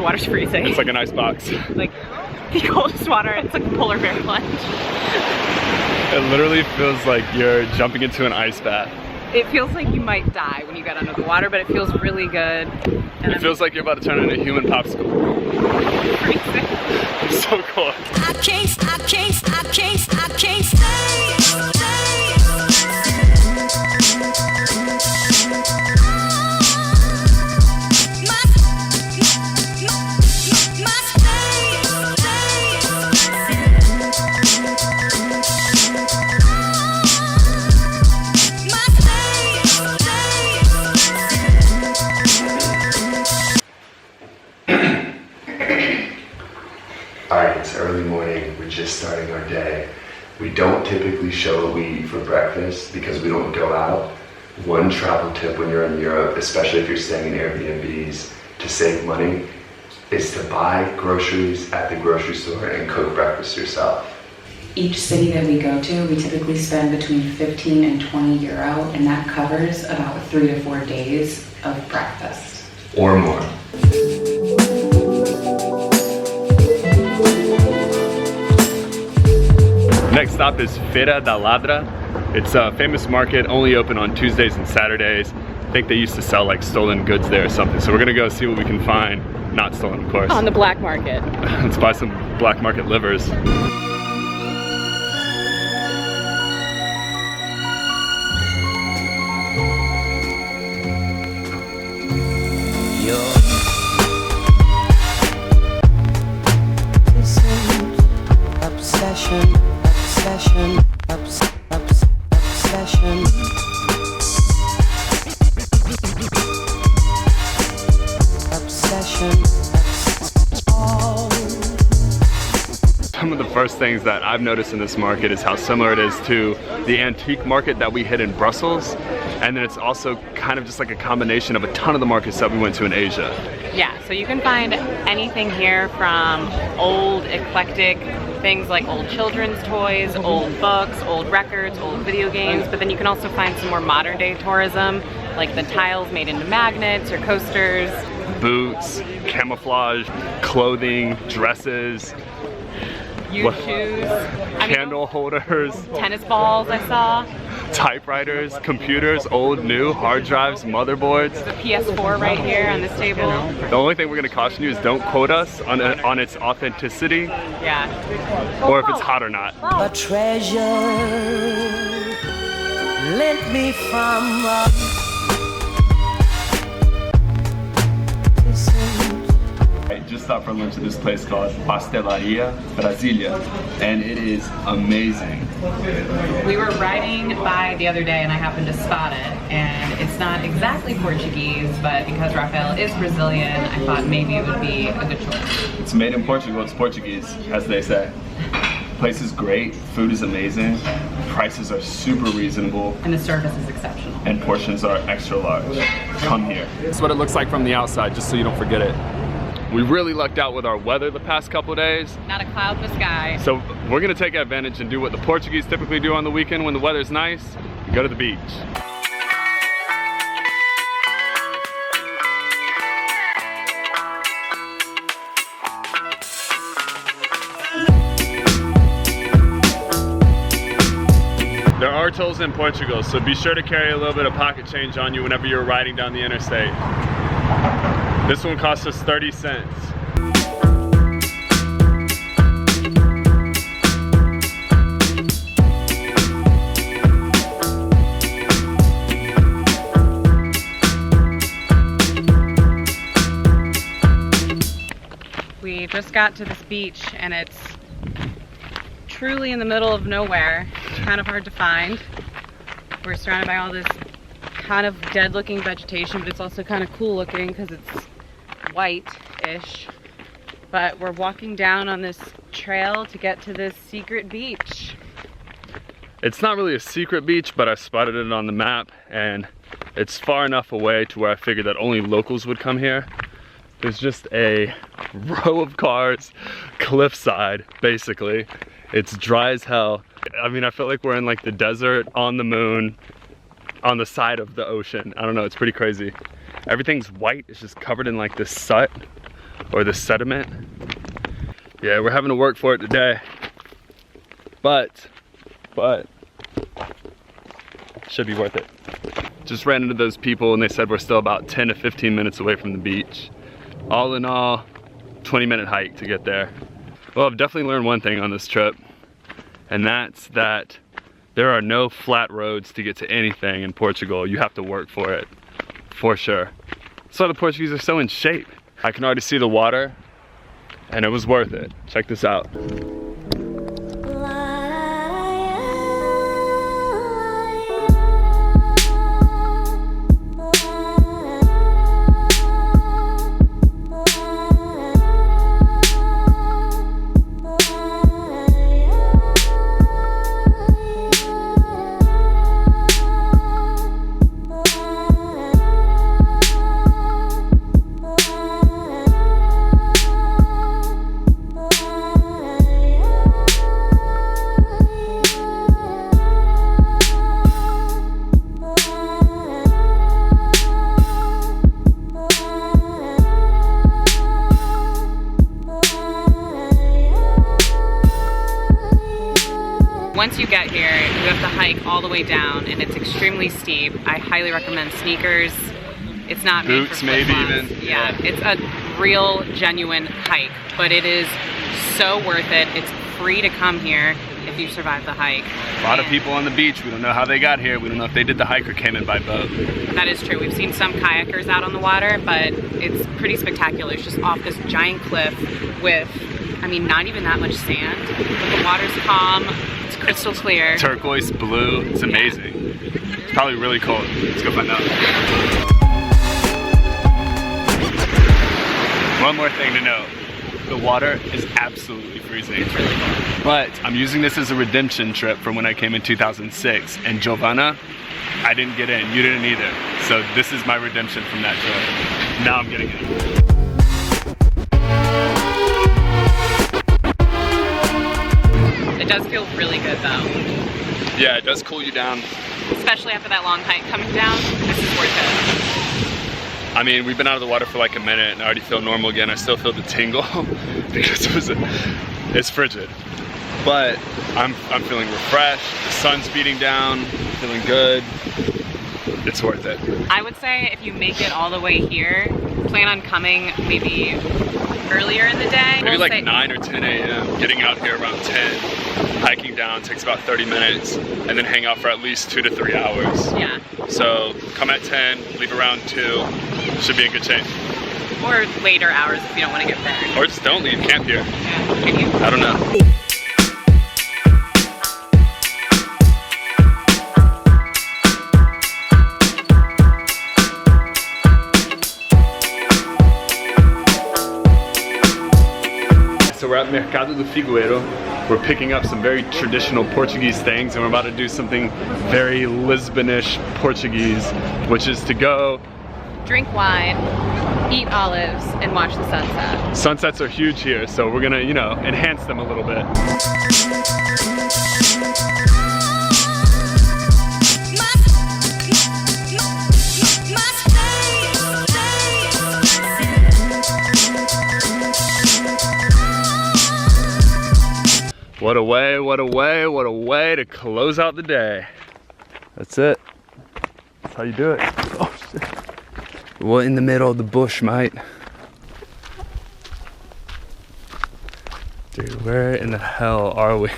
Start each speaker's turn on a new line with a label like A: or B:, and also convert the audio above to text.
A: water's freezing.
B: It's like an ice box.
A: Like the coldest water, it's like a polar bear plunge.
B: It literally feels like you're jumping into an ice bath.
A: It feels like you might die when you get under the water, but it feels really good. And
B: it feels like you're about to turn into a human popsicle.
A: Freezing.
B: It's so cool.
C: I can't stay.
D: Alright, it's early morning, we're just starting our day. We don't typically show what we eat for breakfast because we don't go out. One travel tip when you're in Europe, especially if you're staying in Airbnbs, to save money, is to buy groceries at the grocery store and cook breakfast yourself.
E: Each city that we go to, we typically spend between 15 and 20 euro, and that covers about 3 to 4 days of breakfast.
D: Or more.
B: Next stop is Feira da Ladra. It's a famous market, only open on Tuesdays and Saturdays. I think they used to sell like stolen goods there or something. So we're gonna go see what we can find. Not stolen, of course.
A: On the black market.
B: Let's buy some black market livers. Some of the first things that I've noticed in this market is how similar it is to the antique market that we hit in Brussels. And then it's also kind of just like a combination of a ton of the markets that we went to in Asia.
A: Yeah, so you can find anything here from old eclectic things like old children's toys, old books, old records, old video games, but then you can also find some more modern day tourism, like the tiles made into magnets or coasters.
B: Boots, camouflage, clothing, dresses.
A: Used shoes.
B: Candle holders.
A: Tennis balls I saw.
B: Typewriters, computers, old, new, hard drives, motherboards.
A: There's a PS4 right here on this table.
B: The only thing we're going to caution you is don't quote us on its authenticity.
A: Yeah.
B: Or if it's hot or not.
C: A treasure lent me from
B: I just stopped for lunch at this place called Pastelaria Brasilia, and it is amazing.
A: We were riding by the other day and I happened to spot it, and it's not exactly Portuguese, but because Rafael is Brazilian, I thought maybe it would be a good choice.
B: It's made in Portugal, it's Portuguese, as they say. Place is great, food is amazing, prices are super reasonable,
A: And the service is exceptional.
B: and portions are extra large. Come here. This is what it looks like from the outside, just so you don't forget it. We really lucked out with our weather the past couple of days.
A: Not a cloud in the sky.
B: So we're gonna take advantage and do what the Portuguese typically do on the weekend when the weather's nice. We go to the beach. There are tolls in Portugal, so be sure to carry a little bit of pocket change on you whenever you're riding down the interstate. This one cost us 30 cents.
A: We just got to this beach and it's truly in the middle of nowhere. It's kind of hard to find. We're surrounded by all this kind of dead looking vegetation, but it's also kind of cool looking because it's white-ish. But we're walking down on this trail to get to this secret beach.
B: It's not really a secret beach, but I spotted it on the map and it's far enough away to where I figured that only locals would come here. There's just a row of cars, cliffside, basically. It's dry as hell. I mean, I feel like we're in like the desert, on the moon, on the side of the ocean. I don't know, it's pretty crazy. Everything's white, it's just covered in like this soot. or the sediment. Yeah, we're having to work for it today. But, should be worth it. Just ran into those people and they said we're still about 10 to 15 minutes away from the beach. All in all, 20-minute hike to get there. Well, I've definitely learned one thing on this trip, and that's that there are no flat roads to get to anything in Portugal. You have to work for it, for sure. So the Portuguese are so in shape. I can already see the water, and it was worth it. Check this out.
A: Once you get here, you have to hike all the way down, and it's extremely steep. I highly recommend sneakers. It's not made for
B: Boots, maybe
A: flip-flops.
B: even.
A: Yeah, it's a real, genuine hike, but it is so worth it. It's free to come here if you survive the hike.
B: A lot of people on the beach. We don't know how they got here. We don't know if they did the hike or came in by boat.
A: That is true. We've seen some kayakers out on the water, but it's pretty spectacular. It's just off this giant cliff with, I mean, not even that much sand, but the water's calm. It's crystal clear.
B: Turquoise blue. It's amazing. It's probably really cold. Let's go find out. One more thing to note. The water is absolutely freezing.
A: It's really cold.
B: But I'm using this as a redemption trip from when I came in 2006. And Giovanna, I didn't get in. You didn't either. So this is my redemption from that trip. Now I'm getting in.
A: It does feel really good though.
B: Yeah, it does cool you down.
A: Especially after that long hike coming down, this is worth it.
B: I mean, we've been out of the water for like a minute and I already feel normal again. I still feel the tingle because it's frigid. But I'm feeling refreshed. The sun's beating down, feeling good. It's worth it.
A: I would say if you make it all the way here, plan on coming maybe earlier in the day.
B: Maybe
A: We'll
B: like
A: say
B: 9 or 10 a.m. Getting out here around 10. Hiking down takes about 30 minutes and then hang out for at least 2 to 3 hours.
A: Yeah.
B: So come at 10, leave around 2. Should be in good shape.
A: Or later hours if you don't want to get burned.
B: Or just don't leave, camp here.
A: Yeah. Can you?
B: I don't know. So we're at Mercado do Figueiro. We're picking up some very traditional Portuguese things and we're about to do something very Lisbonish Portuguese, which is to go
A: Drink wine, eat olives, and watch the sunset.
B: Sunsets are huge here, so we're gonna, you know, enhance them a little bit. What a way, what a way, what a way to close out the day. That's it. That's how you do it. Oh shit. We're in the middle of the bush, mate. Dude, where in the hell are we?